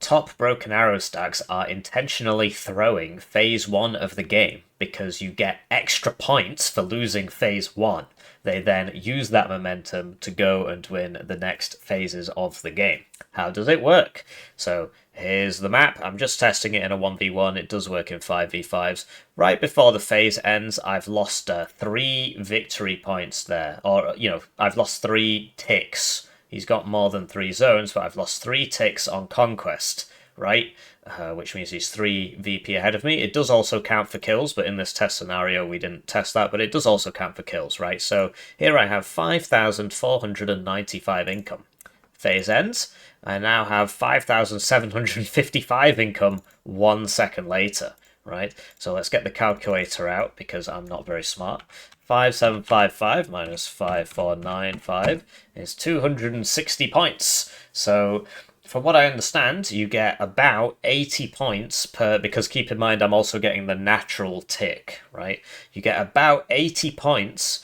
top broken arrow stacks are intentionally throwing phase 1 of the game because you get extra points for losing phase 1. They then use that momentum to go and win the next phases of the game. How does it work? So here's the map. I'm just testing it in a 1v1. It does work in 5v5s. Right before the phase ends, I've lost 3 victory points there. Or, I've lost 3 ticks. He's got more than 3 zones, but I've lost 3 ticks on Conquest, right? Which means he's 3 VP ahead of me. It does also count for kills, but in this test scenario, we didn't test that, but it does also count for kills, right? So here I have 5,495 income. Phase ends, I now have 5,755 income 1 second later, right? So let's get the calculator out because I'm not very smart. 5755 minus 5495 is 260 points. So from what I understand, you get about 80 points per, because keep in mind I'm also getting the natural tick, right? You get about 80 points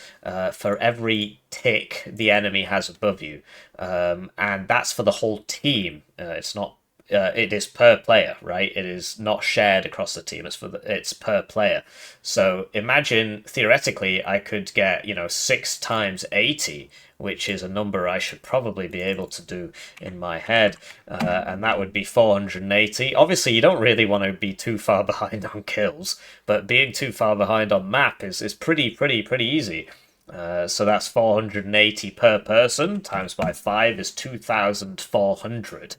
for every tick the enemy has above you. And that's for the whole team. It's not it is per player, right? It is not shared across the team. It's per player. So imagine theoretically I could get 6 times 80, which is a number I should probably be able to do in my head, and that would be 480. Obviously, you don't really want to be too far behind on kills, but being too far behind on map is pretty easy. So that's 480 per person, times by 5 is 2,400.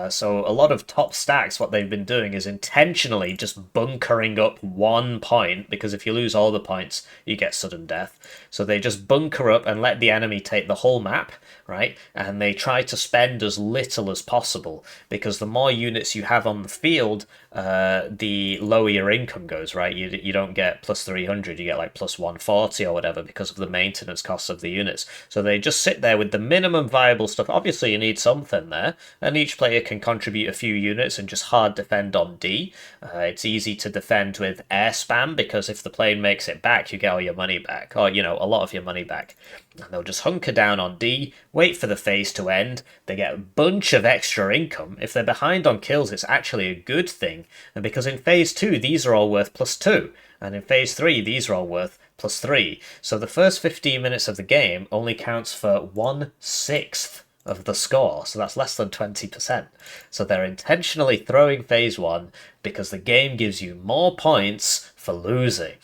So a lot of top stacks, what they've been doing is intentionally just bunkering up 1 point, because if you lose all the points, you get sudden death. So they just bunker up and let the enemy take the whole map, right? And they try to spend as little as possible, because the more units you have on the field, the lower your income goes, right? You don't get plus 300, you get like plus 140 or whatever because of the maintenance costs of the units. So they just sit there with the minimum viable stuff. Obviously, you need something there, and each player can contribute a few units and just hard defend on D. It's easy to defend with air spam, because if the plane makes it back, you get all your money back, or a lot of your money back. And they'll just hunker down on D, wait for the phase to end. They get a bunch of extra income. If they're behind on kills, it's actually a good thing, and because in phase 2 these are all worth +2, and in phase 3 these are all worth +3. So the first 15 minutes of the game only counts for 1/6 of the score, so that's less than 20%. So they're intentionally throwing phase 1 because the game gives you more points for losing.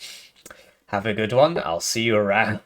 Have a good one. I'll see you around.